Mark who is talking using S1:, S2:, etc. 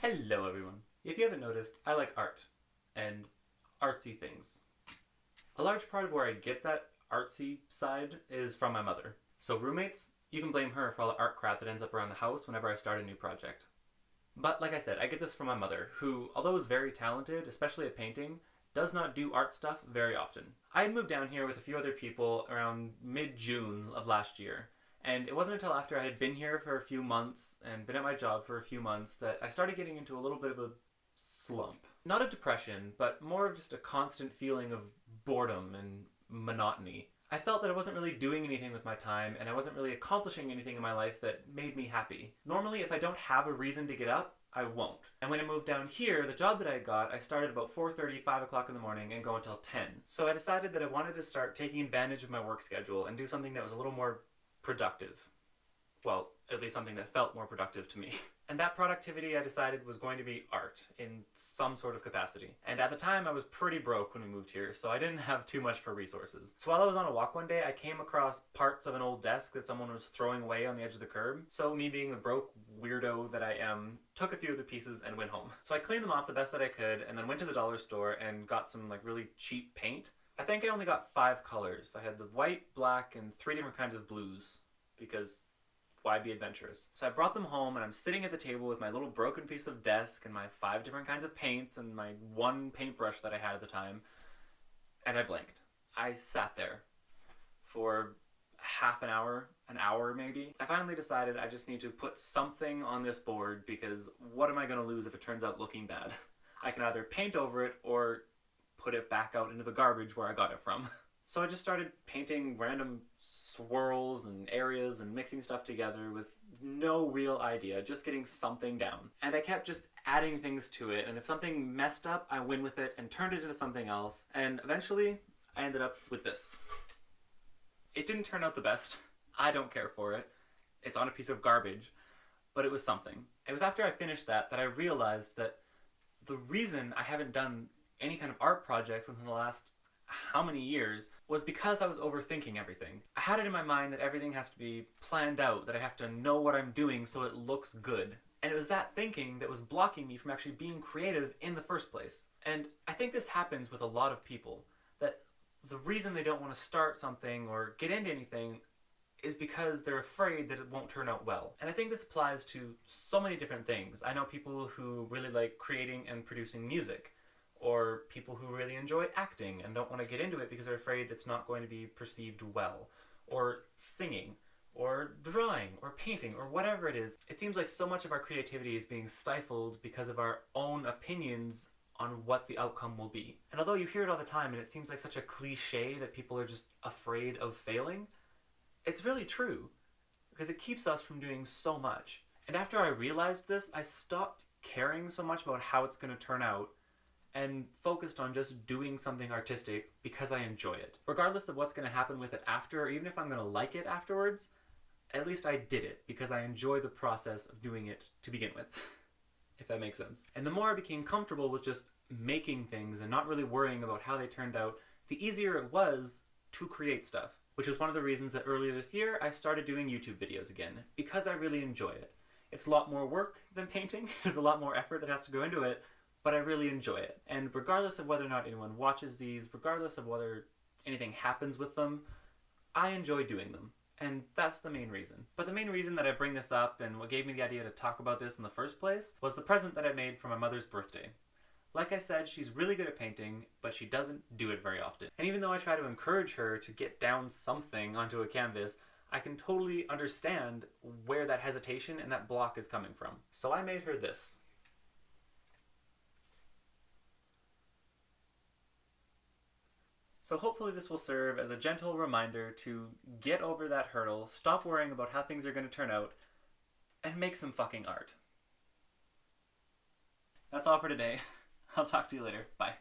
S1: Hello everyone. If you haven't noticed, I like art and artsy things. A large part of where I get that artsy side is from my mother. So roommates, you can blame her for all the art crap that ends up around the house whenever I start a new project. But like I said, I get this from my mother, who, although is very talented, especially at painting, does not do art stuff very often. I had moved down here with a few other people around mid-June of last year, and it wasn't until after I had been here for a few months and been at my job for a few months that I started getting into a little bit of a slump. Not a depression, but more of just a constant feeling of boredom and monotony. I felt that I wasn't really doing anything with my time and I wasn't really accomplishing anything in my life that made me happy. Normally, if I don't have a reason to get up, I won't. And when I moved down here, the job that I got, I started about 4:30, 5 o'clock in the morning and go until 10. So I decided that I wanted to start taking advantage of my work schedule and do something that was a little more productive. Well, at least something that felt more productive to me. And that productivity, I decided, was going to be art in some sort of capacity. And at the time, I was pretty broke when we moved here, so I didn't have too much for resources. So while I was on a walk one day, I came across parts of an old desk that someone was throwing away on the edge of the curb. So me being the broke weirdo that I am, took a few of the pieces and went home. So I cleaned them off the best that I could, and then went to the dollar store and got some really cheap paint. I think I only got 5 colors. I had the white, black, and 3 different kinds of blues, because why be adventurous? So I brought them home and I'm sitting at the table with my little broken piece of desk and my 5 different kinds of paints and my 1 paintbrush that I had at the time, and I blinked. I sat there for half an hour maybe. I finally decided I just need to put something on this board because what am I going to lose if it turns out looking bad? I can either paint over it or put it back out into the garbage where I got it from. So I just started painting random swirls and areas and mixing stuff together with no real idea, just getting something down. And I kept just adding things to it, and if something messed up, I went with it and turned it into something else, and eventually I ended up with this. It didn't turn out the best. I don't care for it. It's on a piece of garbage, but it was something. It was after I finished that I realized that the reason I haven't done any kind of art projects within the last how many years was because I was overthinking everything. I had it in my mind that everything has to be planned out, that I have to know what I'm doing so it looks good. And it was that thinking that was blocking me from actually being creative in the first place. And I think this happens with a lot of people, that the reason they don't want to start something or get into anything is because they're afraid that it won't turn out well. And I think this applies to so many different things. I know people who really like creating and producing music, or people who really enjoy acting and don't want to get into it because they're afraid it's not going to be perceived well, or singing, or drawing, or painting, or whatever it is. It seems like so much of our creativity is being stifled because of our own opinions on what the outcome will be. And although you hear it all the time and it seems like such a cliche that people are just afraid of failing, it's really true, because it keeps us from doing so much. And after I realized this, I stopped caring so much about how it's going to turn out and focused on just doing something artistic because I enjoy it. Regardless of what's going to happen with it after, or even if I'm going to like it afterwards, at least I did it because I enjoy the process of doing it to begin with, if that makes sense. And the more I became comfortable with just making things and not really worrying about how they turned out, the easier it was to create stuff, which was one of the reasons that earlier this year I started doing YouTube videos again, because I really enjoy it. It's a lot more work than painting, there's a lot more effort that has to go into it, but I really enjoy it. And regardless of whether or not anyone watches these, regardless of whether anything happens with them, I enjoy doing them. And that's the main reason. But the main reason that I bring this up and what gave me the idea to talk about this in the first place was the present that I made for my mother's birthday. Like I said, she's really good at painting, but she doesn't do it very often. And even though I try to encourage her to get down something onto a canvas, I can totally understand where that hesitation and that block is coming from. So I made her this. So hopefully this will serve as a gentle reminder to get over that hurdle, stop worrying about how things are going to turn out, and make some fucking art. That's all for today. I'll talk to you later. Bye.